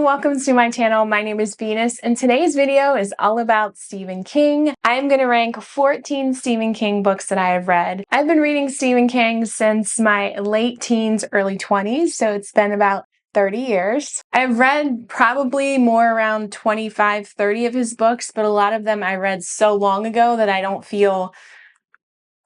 and welcome to my channel. My name is Venus and today's video is all about Stephen King. I'm going to rank 14 Stephen King books that I have read. I've been reading Stephen King since my late teens, early 20s, so it's been about 30 years. I've read probably more around 25, 30 of his books, but a lot of them I read so long ago that I don't feel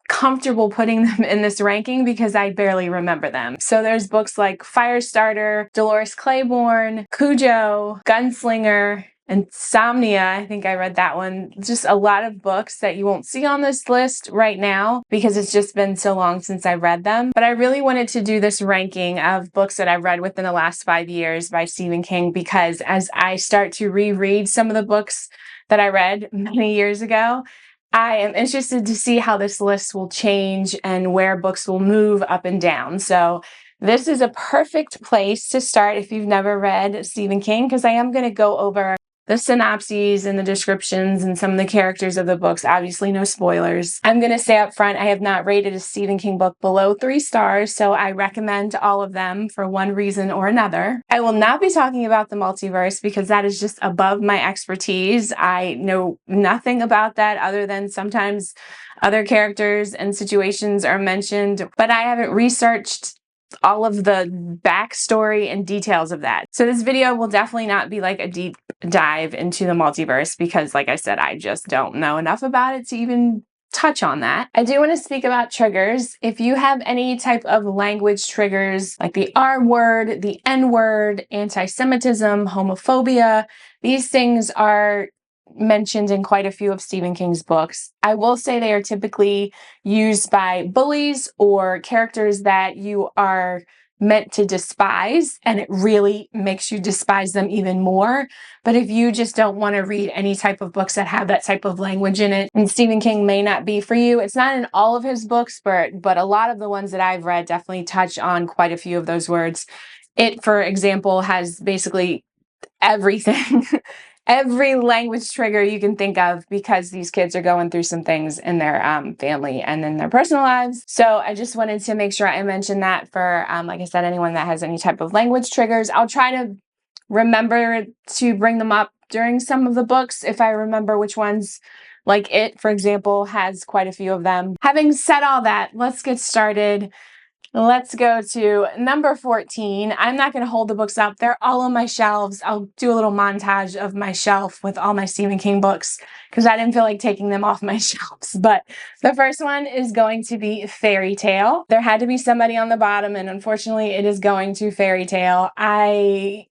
comfortable putting them in this ranking because I barely remember them. So there's books like Firestarter, Dolores Claiborne, Cujo, Gunslinger, Insomnia. I think I read that one. Just a lot of books that you won't see on this list right now because it's just been so long since I read them. But I really wanted to do this ranking of books that I've read within the last 5 years by Stephen King because as I start to reread some of the books that I read many years ago, I am interested to see how this list will change and where books will move up and down. So this is a perfect place to start if you've never read Stephen King, because I am going to go over the synopses and the descriptions and some of the characters of the books. Obviously, no spoilers. I'm going to say up front, I have not rated a Stephen King book below 3 stars, so I recommend all of them for one reason or another. I will not be talking about the multiverse because that is just above my expertise. I know nothing about that other than sometimes other characters and situations are mentioned, but I haven't researched all of the backstory and details of that. So this video will definitely not be like a deep dive into the multiverse because, like I said, I just don't know enough about it to even touch on that. I do want to speak about triggers. If you have any type of language triggers like the R word, the N word, anti-Semitism, homophobia, these things are mentioned in quite a few of Stephen King's books. I will say they are typically used by bullies or characters that you are meant to despise, and it really makes you despise them even more. But if you just don't want to read any type of books that have that type of language in it, and Stephen King may not be for you. It's not in all of his books, but a lot of the ones that I've read definitely touch on quite a few of those words. It, for example, has basically everything. Every language trigger you can think of because these kids are going through some things in their family and in their personal lives. So I just wanted to make sure I mentioned that for, like I said, anyone that has any type of language triggers. I'll try to remember to bring them up during some of the books if I remember which ones. Like It, for example, has quite a few of them. Having said all that, let's get started. Let's go to number 14. I'm not going to hold the books up. They're all on my shelves. I'll do a little montage of my shelf with all my Stephen King books because I didn't feel like taking them off my shelves. But the first one is going to be Fairy Tale. There had to be somebody on the bottom, and unfortunately it is going to Fairy Tale. I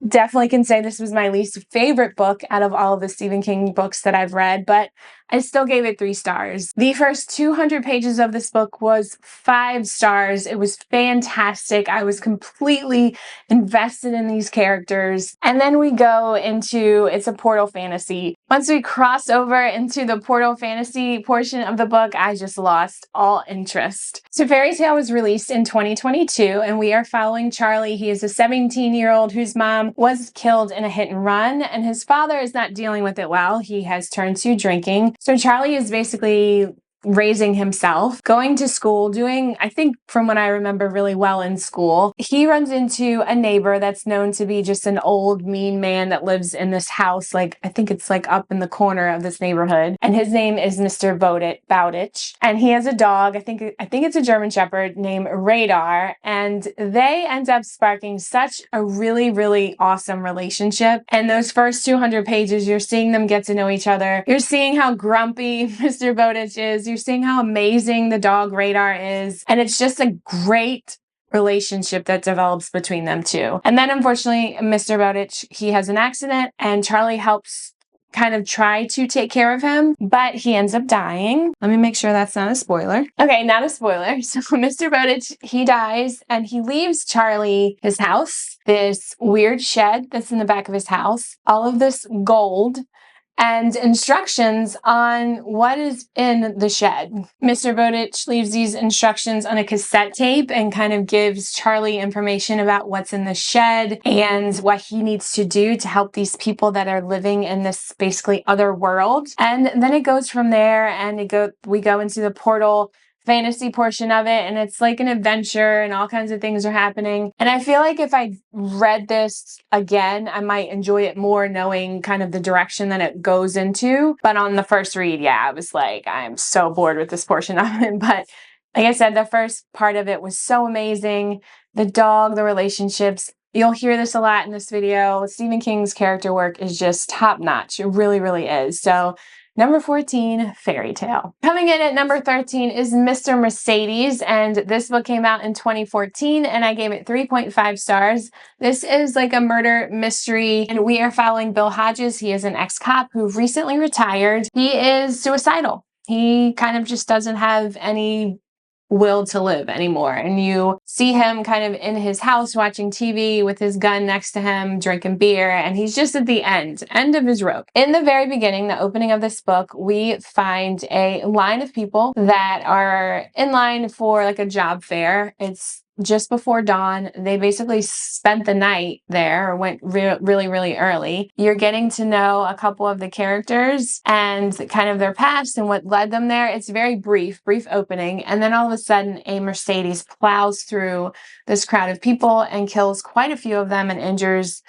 definitely can say this was my least favorite book out of all of the Stephen King books that I've read, but I still gave it 3 stars. The first 200 pages of this book was 5 stars. It was fantastic. I was completely invested in these characters. And then we go into, it's a portal fantasy. Once we cross over into the portal fantasy portion of the book, I just lost all interest. So Fairy Tale was released in 2022, and we are following Charlie. He is a 17-year-old whose mom was killed in a hit and run, and his father is not dealing with it well. He has turned to drinking. So Charlie is basically raising himself, going to school, doing, I think from what I remember, really well in school. He runs into a neighbor that's known to be just an old mean man that lives in this house, like I think it's like up in the corner of this neighborhood, and his name is Mr. Bowditch, and he has a dog, I think it's a German Shepherd named Radar, and they end up sparking such a really, really awesome relationship. And those first 200 pages, you're seeing them get to know each other. You're seeing how grumpy Mr. Bowditch is. You're seeing how amazing the dog Radar is. And it's just a great relationship that develops between them two. And then unfortunately, Mr. Bowditch, he has an accident and Charlie helps kind of try to take care of him, but he ends up dying. Let me make sure that's not a spoiler. Okay, not a spoiler. So Mr. Bowditch, he dies and he leaves Charlie his house, this weird shed that's in the back of his house, all of this gold, and instructions on what is in the shed. Mr. Bowditch leaves these instructions on a cassette tape and kind of gives Charlie information about what's in the shed and what he needs to do to help these people that are living in this basically other world. And then it goes from there, and we go into the portal fantasy portion of it, and it's like an adventure and all kinds of things are happening. And I feel like if I read this again, I might enjoy it more knowing kind of the direction that it goes into. But on the first read, yeah, I was like, I'm so bored with this portion of it. But like I said, the first part of it was so amazing. The dog, the relationships. You'll hear this a lot in this video. Stephen King's character work is just top notch. It really, really is. So number 14, Fairy Tale. Coming in at number 13 is Mr. Mercedes, and this book came out in 2014, and I gave it 3.5 stars. This is like a murder mystery, and we are following Bill Hodges. He is an ex-cop who recently retired. He is suicidal. He kind of just doesn't have any will to live anymore. And you see him kind of in his house watching TV with his gun next to him, drinking beer, and he's just at the end of his rope. In the very beginning, the opening of this book, we find a line of people that are in line for like a job fair. It's just before dawn. They basically spent the night there, or went really, really early. You're getting to know a couple of the characters and kind of their past and what led them there. It's very brief opening. And then all of a sudden, a Mercedes plows through this crowd of people and kills quite a few of them and injures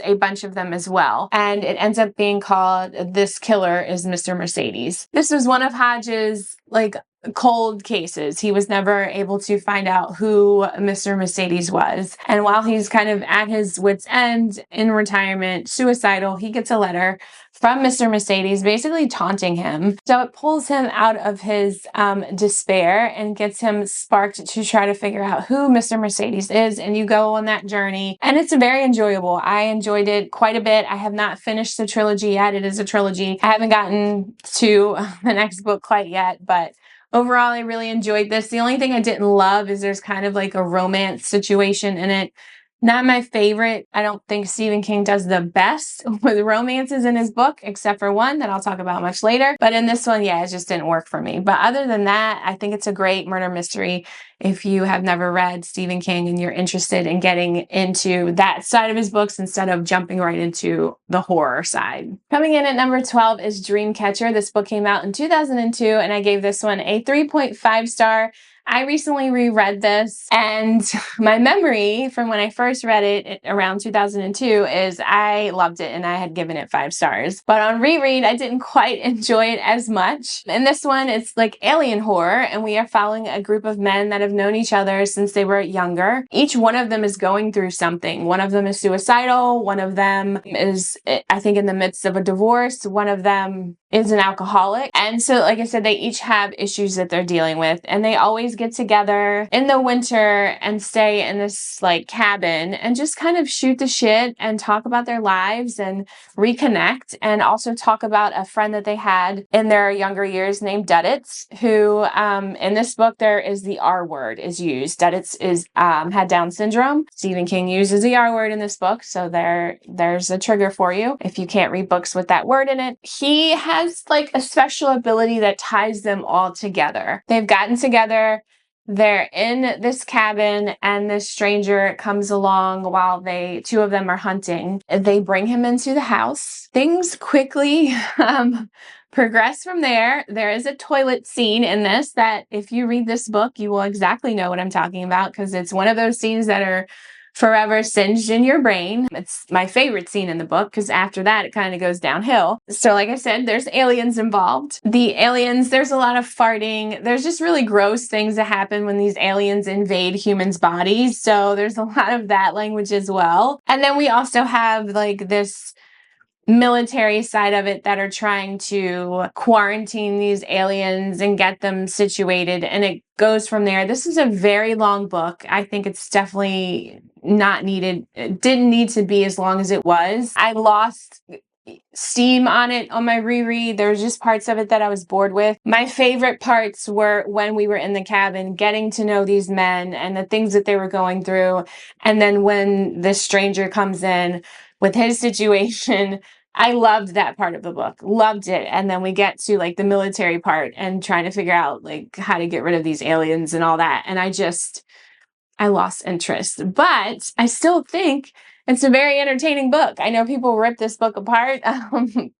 a bunch of them as well. And it ends up being called This Killer is Mr. Mercedes. This was one of Hodges' like cold cases. He was never able to find out who Mr. Mercedes was. And while he's kind of at his wit's end in retirement, suicidal, he gets a letter from Mr. Mercedes basically taunting him. So it pulls him out of his despair and gets him sparked to try to figure out who Mr. Mercedes is. And you go on that journey, and it's very enjoyable. I enjoyed it quite a bit. I have not finished the trilogy yet. It is a trilogy. I haven't gotten to the next book quite yet, but overall, I really enjoyed this. The only thing I didn't love is there's kind of like a romance situation in it. Not my favorite. I don't think Stephen King does the best with romances in his book, except for one that I'll talk about much later. But in this one, yeah, it just didn't work for me. But other than that, I think it's a great murder mystery. If you have never read Stephen King and you're interested in getting into that side of his books instead of jumping right into the horror side. Coming in at number 12 is Dreamcatcher. This book came out in 2002, and I gave this one a 3.5 star. I recently reread this, and my memory from when I first read it around 2002 is I loved it and I had given it 5 stars. But on reread, I didn't quite enjoy it as much. In this one, it's like alien horror, and we are following a group of men that have known each other since they were younger. Each one of them is going through something. One of them is suicidal. One of them is, I think, in the midst of a divorce. One of them is an alcoholic. And so, like I said, they each have issues that they're dealing with, and they always get together in the winter and stay in this like cabin and just kind of shoot the shit and talk about their lives and reconnect, and also talk about a friend that they had in their younger years named Duddits, who in this book there is the R word is used. Duddits is had Down syndrome. Stephen King uses the R word in this book, so there's a trigger for you if you can't read books with that word in it. He has like a special ability that ties them all together. They've gotten together. They're in this cabin, and this stranger comes along while two of them are hunting. They bring him into the house. Things quickly progress from there. There is a toilet scene in this that if you read this book, you will exactly know what I'm talking about, because it's one of those scenes that are forever singed in your brain. It's my favorite scene in the book, because after that, it kind of goes downhill. So like I said, there's aliens involved. The aliens, there's a lot of farting. There's just really gross things that happen when these aliens invade humans' bodies. So there's a lot of that language as well. And then we also have like this military side of it that are trying to quarantine these aliens and get them situated, and it goes from there. This is a very long book. I think it's definitely not needed. It didn't need to be as long as it was. I lost steam on it on my reread. There was just parts of it that I was bored with. My favorite parts were when we were in the cabin, getting to know these men and the things that they were going through. And then when this stranger comes in with his situation, I loved that part of the book. Loved it. And then we get to like the military part and trying to figure out like how to get rid of these aliens and all that. And I lost interest. But I still think It's a very entertaining book. I know people rip this book apart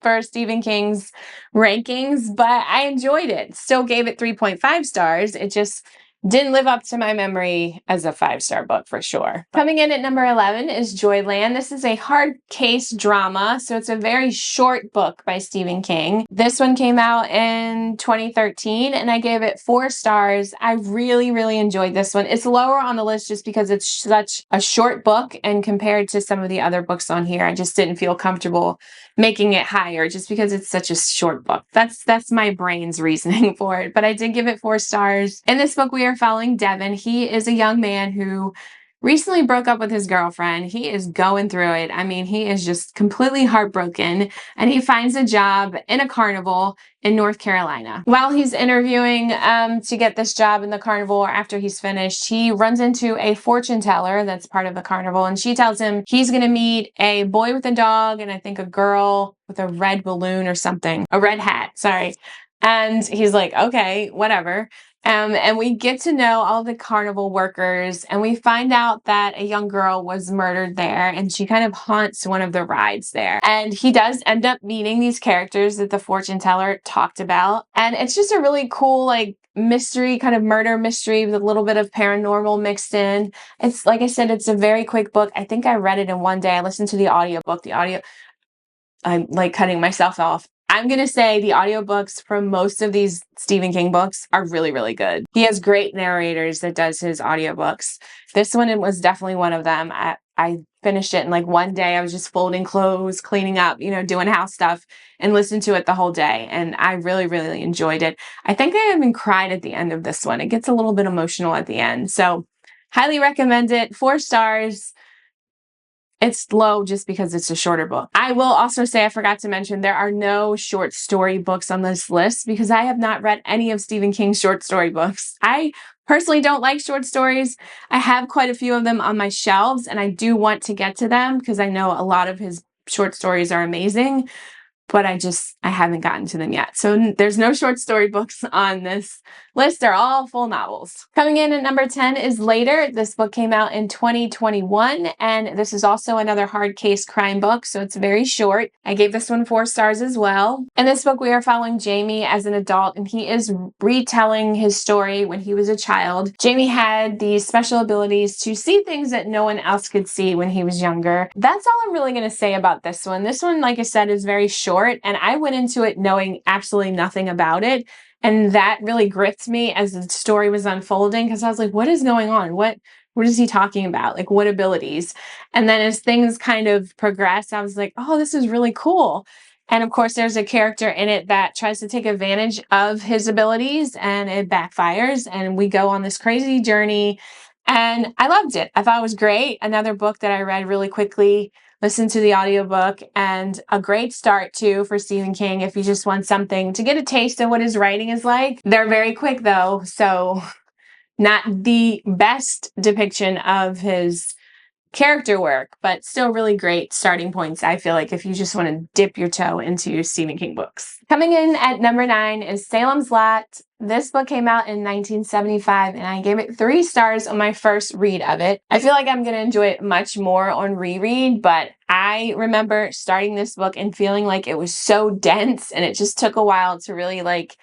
for Stephen King's rankings, but I enjoyed it. Still gave it 3.5 stars. It just didn't live up to my memory as a 5-star book for sure. Coming in at number 11 is Joyland. This is a hard case drama, so it's a very short book by Stephen King. This one came out in 2013 and I gave it 4 stars. I really, really enjoyed this one. It's lower on the list just because it's such a short book, and compared to some of the other books on here, I just didn't feel comfortable making it higher just because it's such a short book. That's my brain's reasoning for it, but I did give it 4 stars. In this book, we are following Devin. He is a young man who recently broke up with his girlfriend. He is going through it. I mean, he is just completely heartbroken, and he finds a job in a carnival in North Carolina. While he's interviewing to get this job in the carnival, or after he's finished, he runs into a fortune teller that's part of the carnival, and she tells him he's gonna meet a boy with a dog and I think a girl with a red balloon or something, a red hat, sorry. And he's like, okay, whatever. And we get to know all the carnival workers, and we find out that a young girl was murdered there, and she kind of haunts one of the rides there. And he does end up meeting these characters that the fortune teller talked about. And it's just a really cool, like, mystery, kind of murder mystery with a little bit of paranormal mixed in. It's, like I said, it's a very quick book. I think I read it in one day. I listened to the audiobook. I'm like cutting myself off. I'm going to say the audiobooks from most of these Stephen King books are really, really good. He has great narrators that does his audiobooks. This one was definitely one of them. I finished it in like one day. I was just folding clothes, cleaning up, doing house stuff, and listened to it the whole day. And I really, really enjoyed it. I think I even cried at the end of this one. It gets a little bit emotional at the end. So highly recommend it. 4 stars. It's low just because it's a shorter book. I will also say, I forgot to mention, there are no short story books on this list because I have not read any of Stephen King's short story books. I personally don't like short stories. I have quite a few of them on my shelves, and I do want to get to them because I know a lot of his short stories are amazing, but I haven't gotten to them yet. So there's no short story books on this list. They're all full novels. Coming in at number 10 is Later. This book came out in 2021, and this is also another hard case crime book, so it's very short. I gave this one 4 stars as well. In this book, we are following Jamie as an adult, and he is retelling his story when he was a child. Jamie had these special abilities to see things that no one else could see when he was younger. That's all I'm really going to say about this one. This one, like I said, is very short, and I went into it knowing absolutely nothing about it. And that really gripped me as the story was unfolding, because I was like, what is going on? What is he talking about? Like, what abilities? And then as things kind of progress, I was like, oh, this is really cool. And of course, there's a character in it that tries to take advantage of his abilities, and it backfires. And we go on this crazy journey. And I loved it. I thought it was great. Another book that I read really quickly, listened to the audiobook, and a great start too for Stephen King if you just want something to get a taste of what his writing is like. They're very quick though, so not the best depiction of his character work, but still really great starting points, I feel like, if you just want to dip your toe into Stephen King books. Coming in at number 9 is Salem's Lot. This book came out in 1975, and I gave it 3 stars on my first read of it. I feel like I'm going to enjoy it much more on reread, but I remember starting this book and feeling like it was so dense, and it just took a while to really like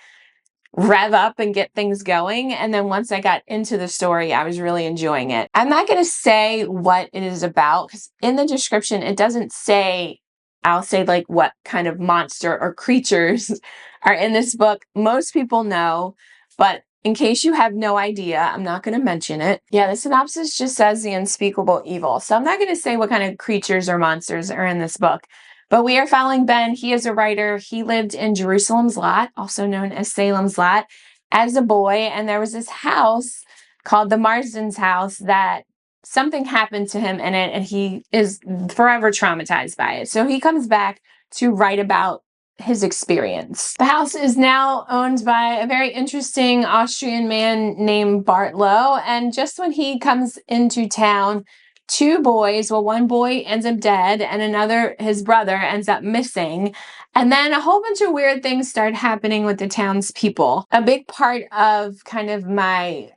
rev up and get things going. And then once I got into the story, I was really enjoying it. I'm not going to say what it is about because in the description, it doesn't say, I'll say like what kind of monster or creatures are in this book. Most people know, but in case you have no idea, I'm not going to mention it. Yeah, the synopsis just says the unspeakable evil. So I'm not going to say what kind of creatures or monsters are in this book. But we are following Ben. He is a writer. He lived in Jerusalem's Lot, also known as Salem's Lot, as a boy. And there was this house called the Marsden's house that something happened to him in it, and he is forever traumatized by it. So he comes back to write about his experience. The house is now owned by a very interesting Austrian man named Bartlow. And just when he comes into town, 2 boys, well, one boy ends up dead and another, his brother, ends up missing. And then a whole bunch of weird things start happening with the townspeople. A big part of kind of my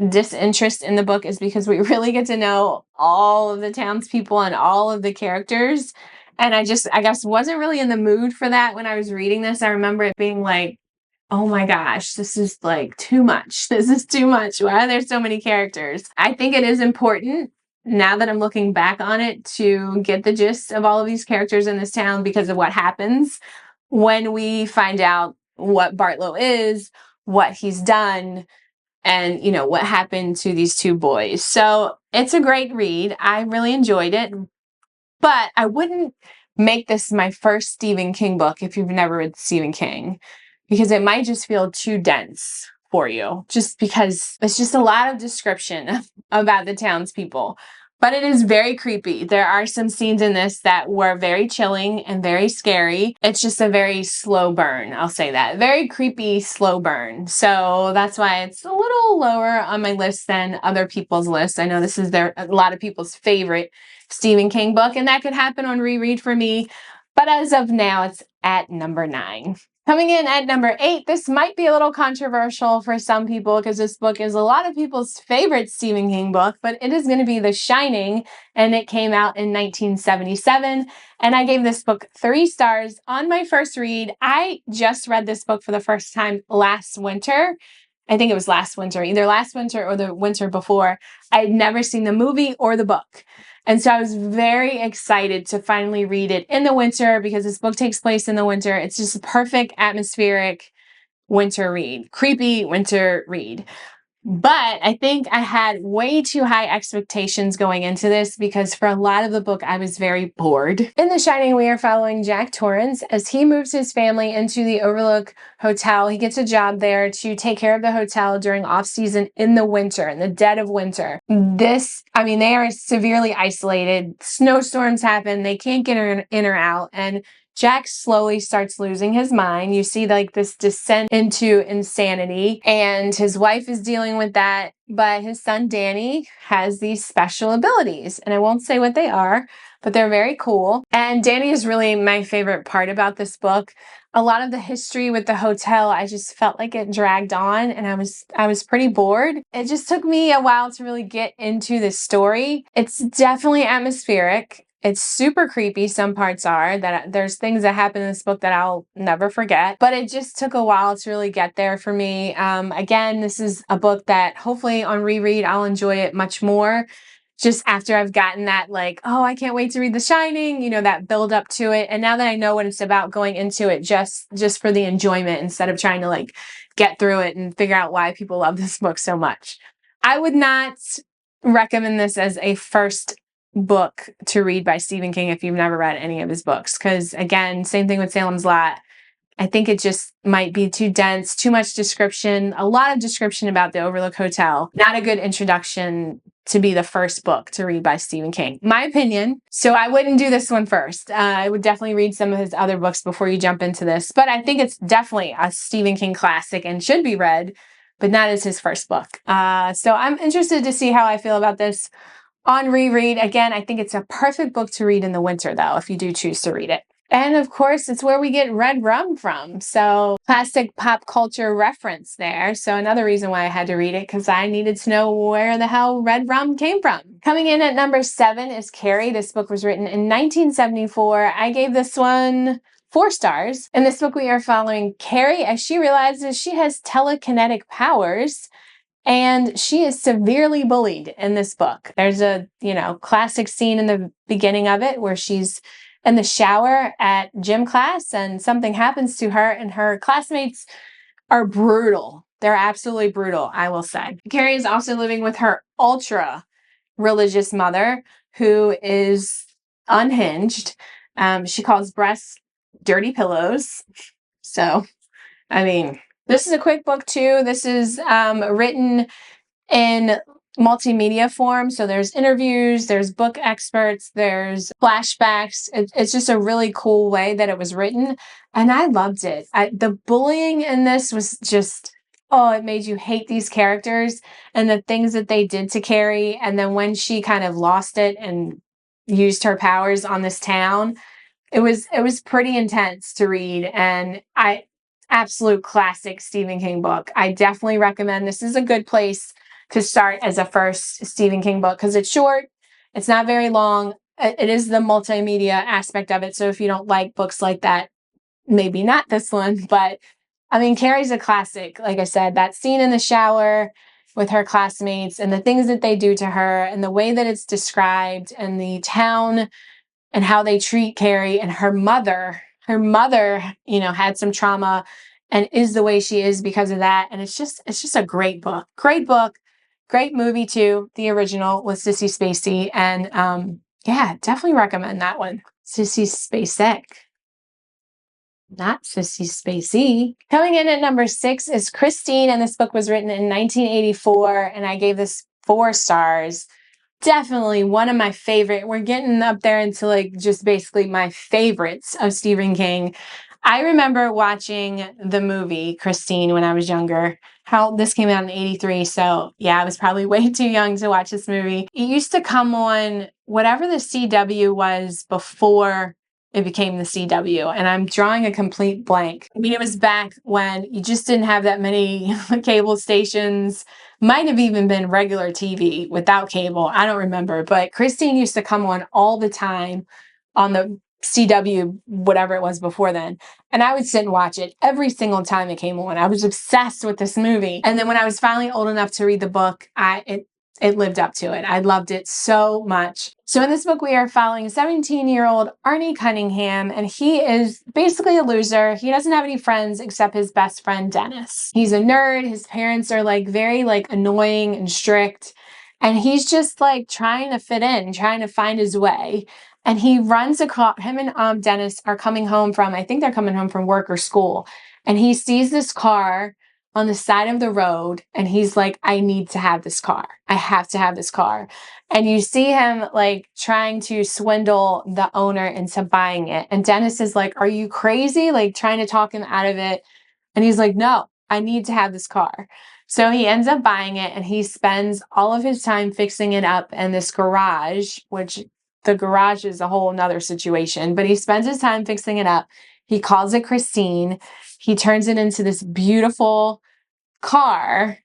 disinterest in the book is because we really get to know all of the townspeople and all of the characters. And I guess wasn't really in the mood for that when I was reading this. I remember it being like, oh my gosh, this is like too much. This is too much. Why are there so many characters? I think it is important now that I'm looking back on it to get the gist of all of these characters in this town because of what happens when we find out what Bartlow is, what he's done, and you know what happened to these two boys. So it's a great read. I really enjoyed it, but I wouldn't make this my first Stephen King book if you've never read Stephen King, because it might just feel too dense for you, just because it's just a lot of description about the townspeople. But it is very creepy. There are some scenes in this that were very chilling and very scary. It's just a very slow burn, I'll say that. Very creepy, slow burn. So that's why it's a little lower on my list than other people's lists. I know this is a lot of people's favorite Stephen King book, and that could happen on reread for me. But as of now, it's at number 9. Coming in at number 8, this might be a little controversial for some people because this book is a lot of people's favorite Stephen King book, but it is going to be The Shining, and it came out in 1977, and I gave this book 3 stars on my first read. I just read this book for the first time last winter. I think it was last winter, either last winter or the winter before. I had never seen the movie or the book. And so I was very excited to finally read it in the winter because this book takes place in the winter. It's just a perfect atmospheric winter read, creepy winter read. But I think I had way too high expectations going into this because for a lot of the book, I was very bored. In The Shining, we are following Jack Torrance as he moves his family into the Overlook Hotel. He gets a job there to take care of the hotel during off-season in the winter, in the dead of winter. They are severely isolated. Snowstorms happen. They can't get in or out. And Jack slowly starts losing his mind. You see like this descent into insanity, and his wife is dealing with that, but his son Danny has these special abilities, and I won't say what they are, but they're very cool. And Danny is really my favorite part about this book. A lot of the history with the hotel, I just felt like it dragged on, and I was pretty bored. It just took me a while to really get into the story. It's definitely atmospheric. It's super creepy. Some parts are that there's things that happen in this book that I'll never forget, but it just took a while to really get there for me. Again, this is a book that hopefully on reread, I'll enjoy it much more just after I've gotten that like, oh, I can't wait to read The Shining, you know, that build up to it. And now that I know what it's about, going into it just for the enjoyment instead of trying to like get through it and figure out why people love this book so much. I would not recommend this as a first book to read by Stephen King if you've never read any of his books, because again, same thing with Salem's Lot. I think it just might be too dense, too much description, a lot of description about the Overlook Hotel. Not a good introduction to be the first book to read by Stephen King. My opinion. So I wouldn't do this one first. I would definitely read some of his other books before you jump into this, but I think it's definitely a Stephen King classic and should be read, but not as his first book. So I'm interested to see how I feel about this on reread. Again, I think it's a perfect book to read in the winter, though, if you do choose to read it. And of course, it's where we get red rum from. So classic pop culture reference there. So another reason why I had to read it, because I needed to know where the hell red rum came from. Coming in at number 7 is Carrie. This book was written in 1974. I gave this one 4 stars. In this book, we are following Carrie as she realizes she has telekinetic powers, and she is severely bullied in this book. There's a, classic scene in the beginning of it where she's in the shower at gym class and something happens to her and her classmates are brutal. They're absolutely brutal, I will say. Carrie is also living with her ultra religious mother who is unhinged. She calls breasts dirty pillows. So, this is a quick book too. This is written in multimedia form. So there's interviews, there's book excerpts, there's flashbacks. It's just a really cool way that it was written. And I loved it. The bullying in this was just, it made you hate these characters and the things that they did to Carrie. And then when she kind of lost it and used her powers on this town, it was pretty intense to read. And absolute classic Stephen King book. I definitely recommend. This is a good place to start as a first Stephen King book, because it's short, it's not very long. It is the multimedia aspect of it. So if you don't like books like that, maybe not this one. But I mean, Carrie's a classic. Like I said, that scene in the shower with her classmates and the things that they do to her and the way that it's described and the town and how they treat Carrie and her mother. Her mother, you know, had some trauma and is the way she is because of that. And it's just a great book. Great book. Great movie too, the original with Sissy Spacek. And yeah, definitely recommend that one. Sissy Spacek. Not Sissy Spacek. Coming in at number 6 is Christine, and this book was written in 1984, and I gave this 4 stars. Definitely one of my favorite. We're getting up there into like just basically my favorites of Stephen King. I remember watching the movie Christine when I was younger. This came out in 83, so yeah, I was probably way too young to watch this movie. It used to come on whatever the CW was before it became the CW, and I'm drawing a complete blank. I mean, it was back when you just didn't have that many cable stations. Might have even been regular TV without cable. I don't remember, but Christine used to come on all the time on the CW, whatever it was before then. And I would sit and watch it every single time it came on. I was obsessed with this movie. And then when I was finally old enough to read the book, it lived up to it. I loved it so much. So in this book, we are following 17-year-old Arnie Cunningham, and he is basically a loser. He doesn't have any friends except his best friend, Dennis. He's a nerd. His parents are like very like annoying and strict. And he's just like trying to fit in, trying to find his way. And he runs across, him and Dennis are coming home from, I think they're coming home from work or school. And he sees this car on the side of the road, and he's like, I need to have this car. I have to have this car. And you see him like trying to swindle the owner into buying it. And Dennis is like, are you crazy? Like trying to talk him out of it. And he's like, no, I need to have this car. So he ends up buying it, and he spends all of his time fixing it up in this garage, which the garage is a whole nother situation, but he spends his time fixing it up. He calls it Christine. He turns it into this beautiful car,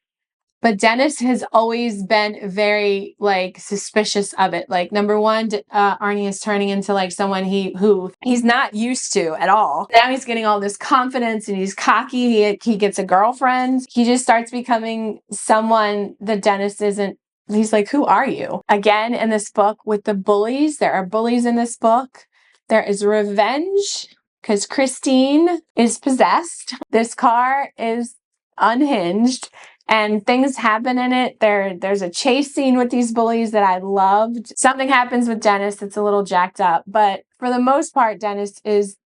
but Dennis has always been very like suspicious of it. Like number one, Arnie is turning into like someone who he's not used to at all. Now he's getting all this confidence and he's cocky. He gets a girlfriend. He just starts becoming someone that Dennis isn't. He's like, who are you? Again, in this book with the bullies, there are bullies in this book. There is revenge because Christine is possessed. This car is unhinged and things happen in it. There's a chase scene with these bullies that I loved. Something happens with Dennis that's a little jacked up, but for the most part, Dennis is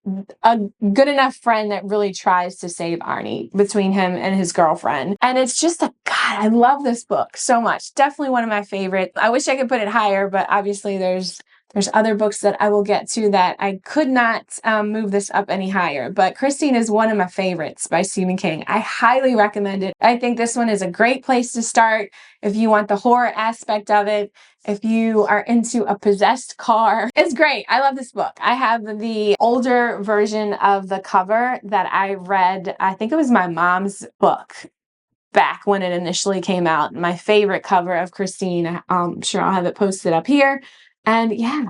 a good enough friend that really tries to save Arnie between him and his girlfriend. And it's just God, I love this book so much. Definitely one of my favorites. I wish I could put it higher, but obviously there's other books that I will get to that I could not move this up any higher. But Christine is one of my favorites by Stephen King. I highly recommend it. I think this one is a great place to start if you want the horror aspect of it. If you are into a possessed car, it's great. I love this book. I have the older version of the cover that I read. I think it was my mom's book back when it initially came out. My favorite cover of Christine. I'm sure I'll have it posted up here. And yeah,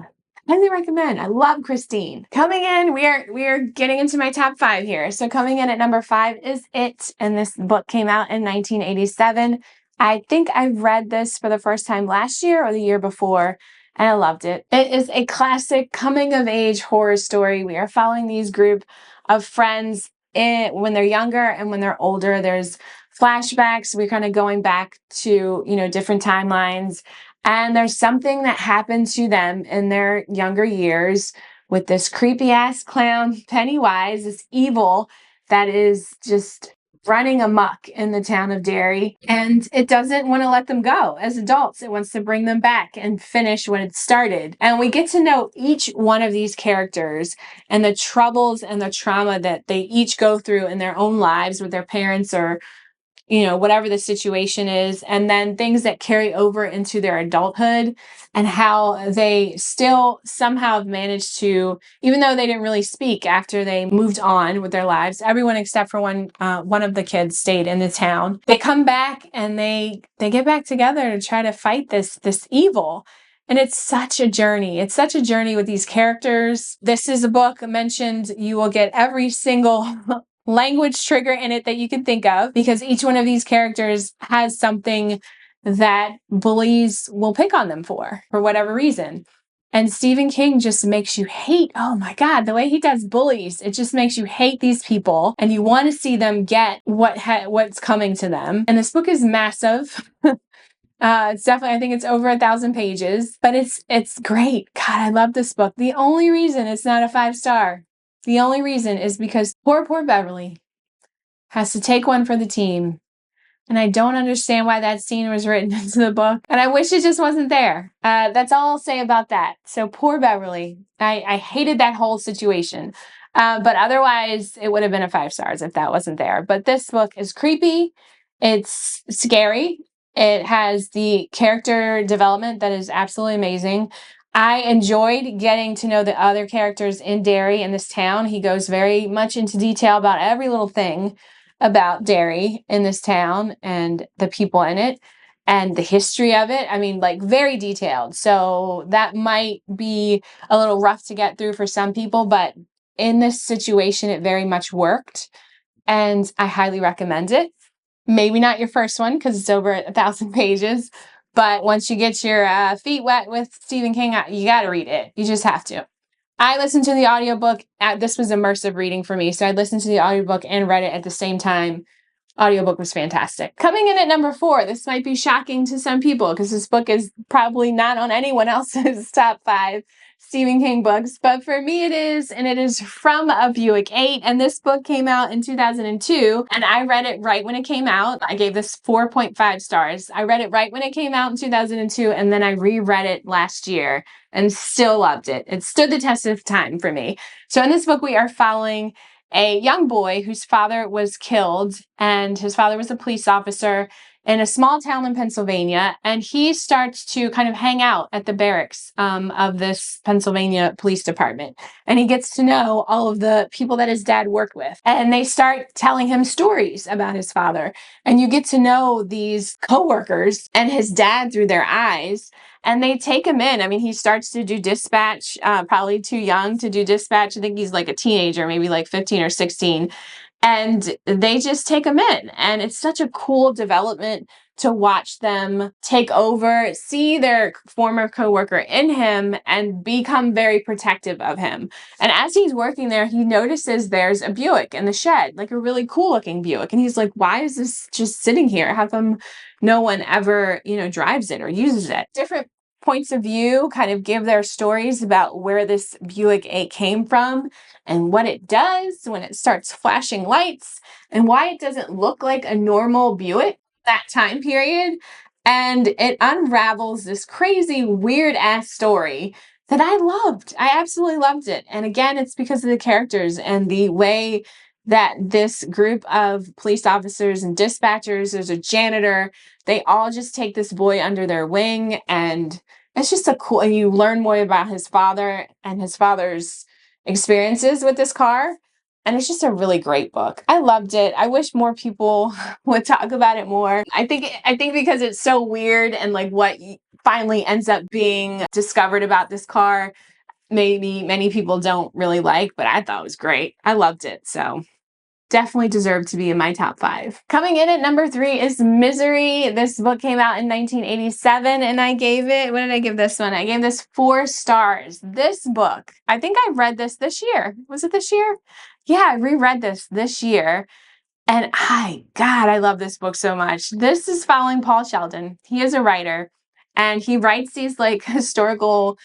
highly recommend. I love Christine. Coming in, we are getting into my top 5 here. So coming in at number 5 is It, and this book came out in 1987. I think I read this for the first time last year or the year before, and I loved it. It is a classic coming-of-age horror story. We are following these group of friends when they're younger and when they're older. There's flashbacks. We're kind of going back to, different timelines. And there's something that happened to them in their younger years with this creepy ass clown, Pennywise, this evil that is just running amok in the town of Derry. And it doesn't want to let them go as adults. It wants to bring them back and finish what it started. And we get to know each one of these characters and the troubles and the trauma that they each go through in their own lives with their parents or whatever the situation is, and then things that carry over into their adulthood and how they still somehow have managed to, even though they didn't really speak after they moved on with their lives, everyone except for one of the kids stayed in the town. They come back and they get back together to try to fight this evil. And it's such a journey. It's such a journey with these characters. This is a book mentioned. You will get every single language trigger in it that you can think of, because each one of these characters has something that bullies will pick on them for whatever reason. And Stephen King just makes you hate, oh my God, the way he does bullies, it just makes you hate these people and you want to see them get what's coming to them. And this book is massive. It's definitely, I think it's over 1,000 pages, but it's great. God, I love this book. The only reason it's not a 5-star, the only reason is because poor Beverly has to take one for the team. And I don't understand why that scene was written into the book. And I wish it just wasn't there. That's all I'll say about that. So poor Beverly. I hated that whole situation. But otherwise, it would have been a 5 stars if that wasn't there. But this book is creepy. It's scary. It has the character development that is absolutely amazing. I enjoyed getting to know the other characters in Derry in this town. He goes very much into detail about every little thing about Derry in this town and the people in it and the history of it. I mean, like, very detailed. So that might be a little rough to get through for some people, but in this situation, it very much worked. And I highly recommend it. Maybe not your first one because it's over 1,000 pages. But once you get your feet wet with Stephen King, you got to read it. You just have to. I listened to the audiobook. This was immersive reading for me. So I listened to the audiobook and read it at the same time. Audiobook was fantastic. Coming in at number 4, this might be shocking to some people because this book is probably not on anyone else's top 5 Stephen King books, but for me it is, and it is from a Buick 8, and this book came out in 2002, and I read it right when it came out. I gave this 4.5 stars. I read it right when it came out in 2002, and then I reread it last year and still loved it. It stood the test of time for me. So in this book, we are following a young boy whose father was killed, and his father was a police officer in a small town in Pennsylvania, and he starts to kind of hang out at the barracks of this Pennsylvania police department, and he gets to know all of the people that his dad worked with, and they start telling him stories about his father, and you get to know these coworkers and his dad through their eyes. And they take him in. I mean, he starts to do dispatch, probably too young to do dispatch. I think he's like a teenager, maybe like 15 or 16. And they just take him in. And it's such a cool development to watch them take over, see their former coworker in him, and become very protective of him. And as he's working there, he notices there's a Buick in the shed, like a really cool looking Buick. And he's like, why is this just sitting here? How come no one ever, drives it or uses it? Different points of view kind of give their stories about where this Buick 8 came from and what it does when it starts flashing lights and why it doesn't look like a normal Buick that time period. And it unravels this crazy, weird ass story that I loved. I absolutely loved it. And again, it's because of the characters and the way that this group of police officers and dispatchers, there's a janitor, they all just take this boy under their wing, and it's just and you learn more about his father and his father's experiences with this car. And it's just a really great book. I loved it. I wish more people would talk about it more. I think because it's so weird and like what finally ends up being discovered about this car, maybe many people don't really like, but I thought it was great. I loved it. So definitely deserved to be in my top 5. Coming in at number 3 is Misery. This book came out in 1987, and I gave it, what did I give this one? I gave this 4 stars. This book, I think I read this year. Was it this year? Yeah, I reread this year. And God, I love this book so much. This is following Paul Sheldon. He is a writer, and he writes these like historical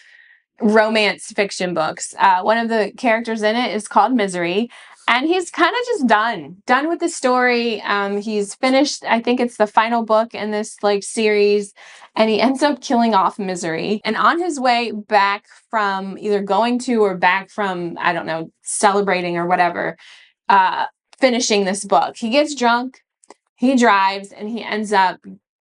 romance fiction books. One of the characters in it is called Misery. And he's kind of just done with the story. He's finished, I think it's the final book in this like series, and he ends up killing off Misery. And on his way back from either going to or back from, I don't know, celebrating or whatever, finishing this book, he gets drunk He drives and he ends up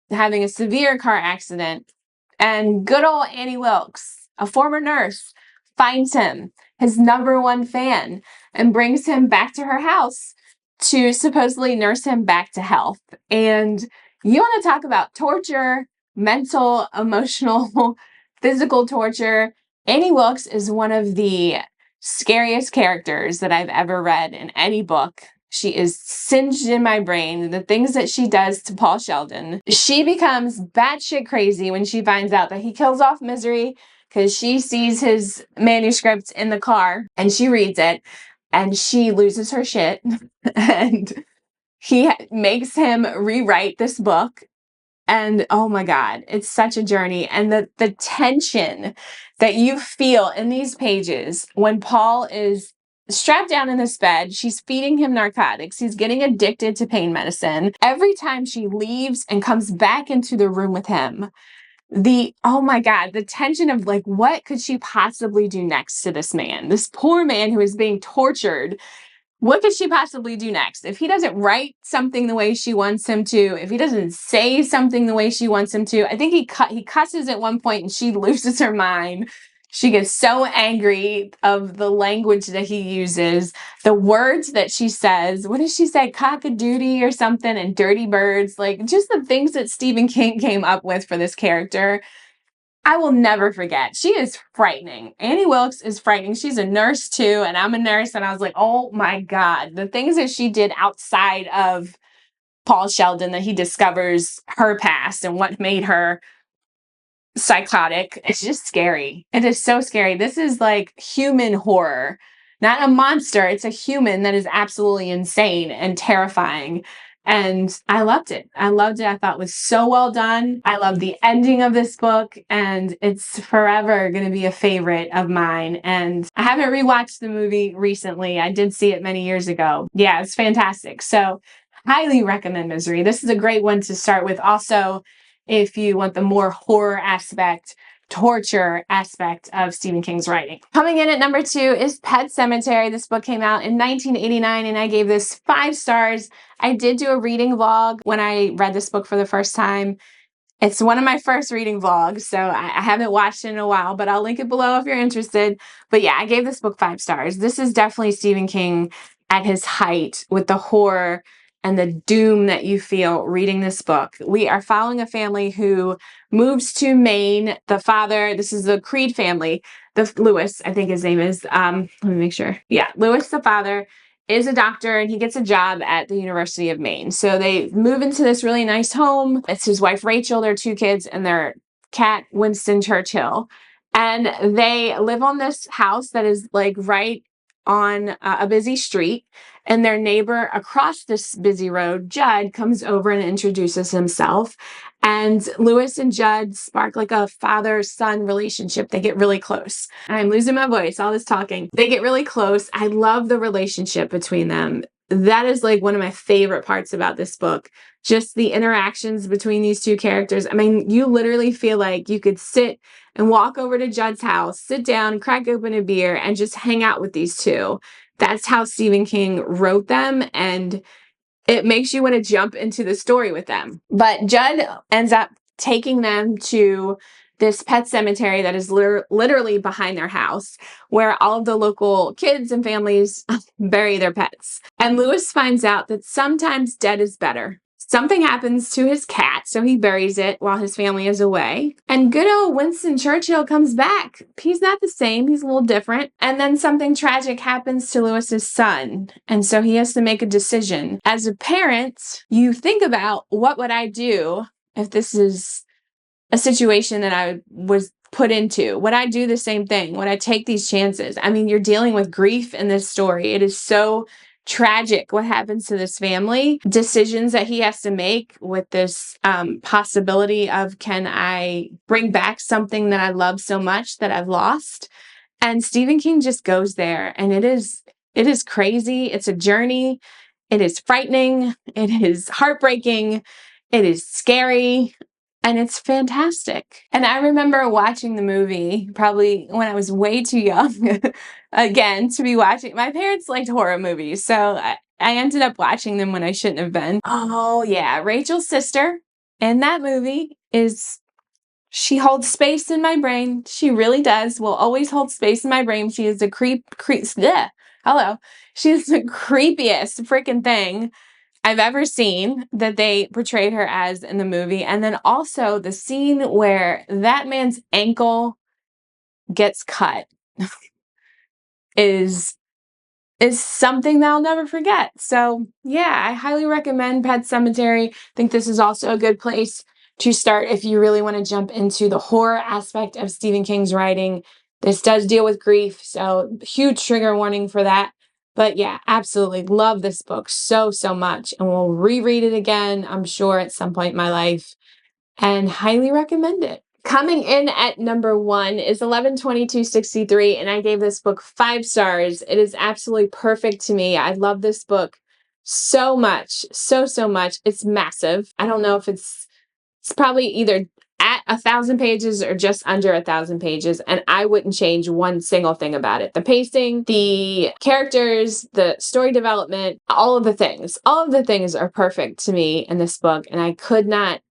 having a severe car accident. And good old Annie Wilkes, a former nurse, finds him, his #1 fan, and brings him back to her house to supposedly nurse him back to health. And you want to talk about torture, mental, emotional, physical torture. Annie Wilkes is one of the scariest characters that I've ever read in any book. She is singed in my brain. The things that she does to Paul Sheldon. She becomes batshit crazy when she finds out that he kills off Misery because she sees his manuscript in the car and she reads it and she loses her shit. And he makes him rewrite this book. And oh my God, it's such a journey. And the tension that you feel in these pages when Paul is strapped down in this bed, she's feeding him narcotics, he's getting addicted to pain medicine. Every time she leaves and comes back into the room with him, oh my God, the tension of like, what could she possibly do next to this man? This poor man who is being tortured. What could she possibly do next? If he doesn't write something the way she wants him to, if he doesn't say something the way she wants him to, I think he cusses at one point and she loses her mind. She gets so angry of the language that he uses, the words that she says. What does she say? Cock-a-doodie or something, and dirty birds. Like, just the things that Stephen King came up with for this character. I will never forget. She is frightening. Annie Wilkes is frightening. She's a nurse too, and I'm a nurse, and I was like, oh my God. The things that she did outside of Paul Sheldon, that he discovers her past and what made her psychotic. It's just scary. It is so scary. This is like human horror, not a monster. It's a human that is absolutely insane and terrifying. And I loved it. I loved it. I thought it was so well done. I love the ending of this book, and it's forever going to be a favorite of mine. And I haven't rewatched the movie recently. I did see it many years ago. Yeah, it's fantastic. So highly recommend Misery. This is a great one to start with. Also, if you want the more horror aspect, torture aspect of Stephen King's writing. Coming in at #2 is Pet Sematary. This book came out in 1989 and I gave this 5 stars. I did do a reading vlog when I read this book for the first time. It's one of my first reading vlogs, so I haven't watched it in a while, but I'll link it below if you're interested. But yeah, I gave this book 5 stars. This is definitely Stephen King at his height with the horror and the doom that you feel reading this book. We are following a family who moves to Maine. The father, this is the Creed family, Lewis, I think his name is. Let me make sure. Yeah, Lewis, the father, is a doctor and he gets a job at the University of Maine. So they move into this really nice home. It's his wife, Rachel, their 2 kids, and their cat, Winston Churchill. And they live on this house that is like right on a busy street, and their neighbor across this busy road, Judd, comes over and introduces himself. And Lewis and Judd spark like a father-son relationship. They get really close. I'm losing my voice, all this talking. They get really close. I love the relationship between them. That is like one of my favorite parts about this book. Just the interactions between these 2 characters. I mean, you literally feel like you could sit and walk over to Judd's house, sit down, crack open a beer, and just hang out with these 2. That's how Stephen King wrote them, and it makes you want to jump into the story with them. But Judd ends up taking them to this pet cemetery that is literally behind their house, where all of the local kids and families bury their pets. And Lewis finds out that sometimes dead is better. Something happens to his cat, so he buries it while his family is away. And good old Winston Churchill comes back. He's not the same, he's a little different. And then something tragic happens to Lewis's son, and so he has to make a decision. As a parent, you think about, what would I do if this is a situation that I was put into? Would I do the same thing? Would I take these chances? I mean, you're dealing with grief in this story. It is so tragic what happens to this family. Decisions that he has to make with this possibility of, can I bring back something that I love so much that I've lost? And Stephen King just goes there, and it is crazy. It's a journey. It is frightening. It is heartbreaking. It is scary. And it's fantastic. And I remember watching the movie probably when I was way too young, again, to be watching. My parents liked horror movies, so I ended up watching them when I shouldn't have been. Oh yeah, Rachel's sister in that movie is, she holds space in my brain. She really does. Will always hold space in my brain. She is the yeah. Hello. She's the creepiest freaking thing I've ever seen that they portrayed her as in the movie. And then also the scene where that man's ankle gets cut is something that I'll never forget. So yeah, I highly recommend Pet Sematary. I think this is also a good place to start if you really want to jump into the horror aspect of Stephen King's writing. This does deal with grief, so huge trigger warning for that. But yeah, absolutely love this book so, so much. And we'll reread it again, I'm sure, at some point in my life. And highly recommend it. Coming in at number 1 is 11/22/63, and I gave this book 5 stars. It is absolutely perfect to me. I love this book so much, so, so much. It's massive. I don't know if it's probably either at 1,000 pages or just under 1,000 pages, and I wouldn't change one single thing about it. The pacing, the characters, the story development, all of the things are perfect to me in this book, and I could not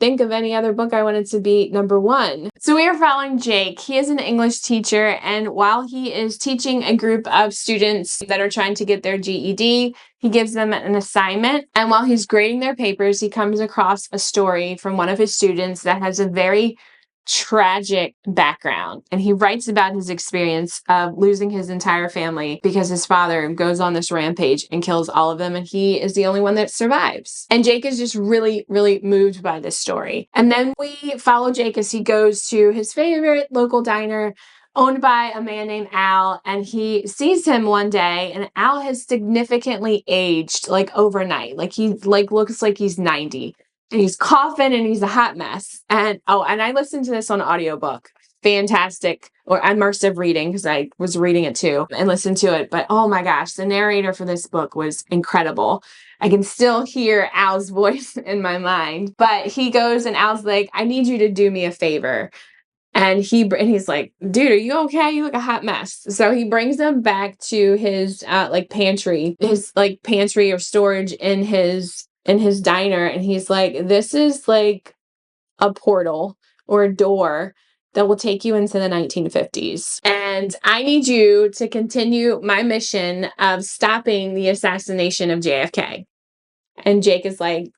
think of any other book I wanted to be number 1. So we are following Jake. He is an English teacher, and while he is teaching a group of students that are trying to get their GED, he gives them an assignment. And while he's grading their papers, he comes across a story from one of his students that has a very tragic background. And he writes about his experience of losing his entire family because his father goes on this rampage and kills all of them, and he is the only one that survives. And Jake is just really, really moved by this story. And then we follow Jake as he goes to his favorite local diner owned by a man named Al, and he sees him one day, and Al has significantly aged, like overnight. Like he looks like he's 90. And he's coughing and he's a hot mess. And and I listened to this on audiobook. Fantastic, or immersive reading, because I was reading it too and listened to it. But oh my gosh, the narrator for this book was incredible. I can still hear Al's voice in my mind. But he goes and Al's like, I need you to do me a favor. And he's like, dude, are you okay? You look a hot mess. So he brings him back to his pantry, or storage in his diner, and he's like, this is like a portal or a door that will take you into the 1950s. And I need you to continue my mission of stopping the assassination of JFK. And Jake is like,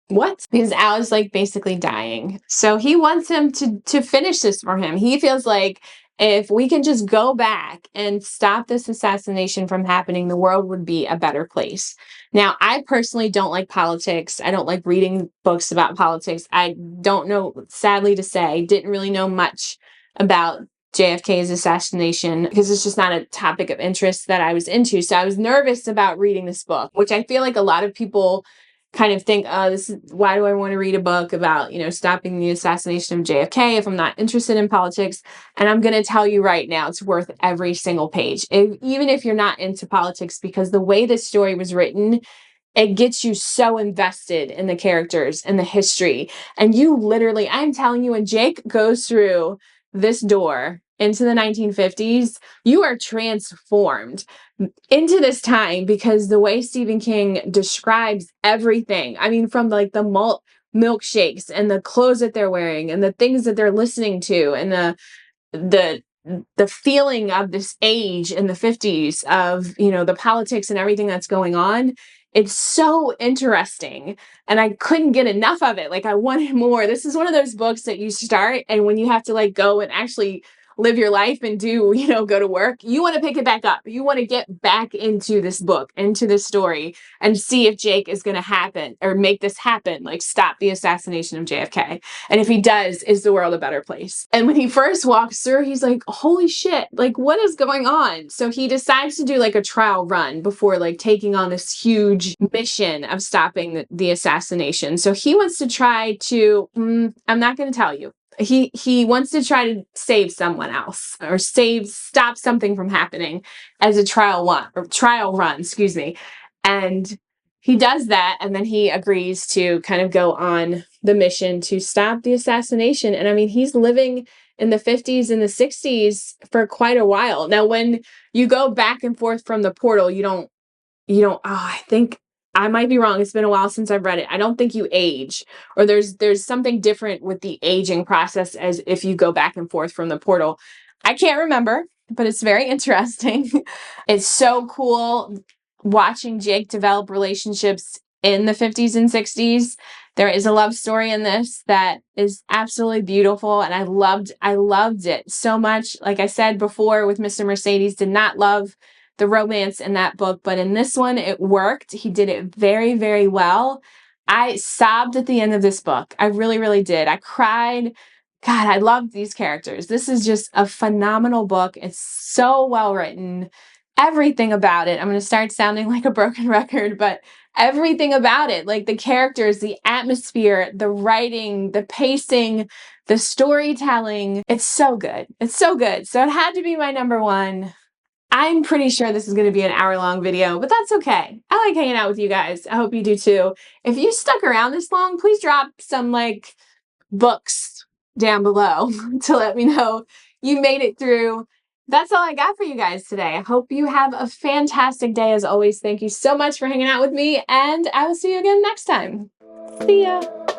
what? Because Al is like basically dying. So he wants him to finish this for him. He feels like if we can just go back and stop this assassination from happening, the world would be a better place. Now, I personally don't like politics. I don't like reading books about politics. I don't know, sadly to say, didn't really know much about JFK's assassination because it's just not a topic of interest that I was into. So I was nervous about reading this book, which I feel like a lot of people kind of think, why do I want to read a book about, stopping the assassination of JFK if I'm not interested in politics? And I'm going to tell you right now, it's worth every single page, even if you're not into politics, because the way this story was written, it gets you so invested in the characters and the history. And you literally, I'm telling you, when Jake goes through this door into the 1950s, you are transformed into this time, because the way Stephen King describes everything, I mean, from like the milkshakes and the clothes that they're wearing and the things that they're listening to and the feeling of this age in the 50s of, the politics and everything that's going on. It's so interesting, and I couldn't get enough of it. Like, I wanted more. This is one of those books that you start, and when you have to like go and actually live your life and do, go to work, you want to pick it back up. You want to get back into this book, into this story, and see if Jake is going to happen or make this happen, like stop the assassination of JFK. And if he does, is the world a better place? And when he first walks through, he's like, holy shit, like what is going on? So he decides to do like a trial run before like taking on this huge mission of stopping the assassination. So he wants to try to, I'm not going to tell you. He wants to try to save someone else or stop something from happening as a trial run, excuse me. And he does that, and then he agrees to kind of go on the mission to stop the assassination. And I mean, he's living in the 50s and the 60s for quite a while. Now, when you go back and forth from the portal, you don't I think I might be wrong. It's been a while since I've read it. I don't think you age, or there's something different with the aging process as if you go back and forth from the portal. I can't remember, but it's very interesting. It's so cool watching Jake develop relationships in the 50s and 60s. There is a love story in this that is absolutely beautiful, and I loved it so much. Like I said before with Mr. Mercedes, did not love the romance in that book, but in this one it worked. He did it very, very well. I sobbed at the end of this book. I really, really did. I cried. God, I loved these characters. This is just a phenomenal book. It's so well written. Everything about it. I'm going to start sounding like a broken record, but everything about it, like the characters, the atmosphere, the writing, the pacing, the storytelling, it's so good. It's so good. So it had to be my number one. I'm pretty sure this is going to be an hour-long video, but that's okay. I like hanging out with you guys. I hope you do too. If you stuck around this long, please drop some books down below to let me know you made it through. That's all I got for you guys today. I hope you have a fantastic day as always. Thank you so much for hanging out with me, and I will see you again next time. See ya.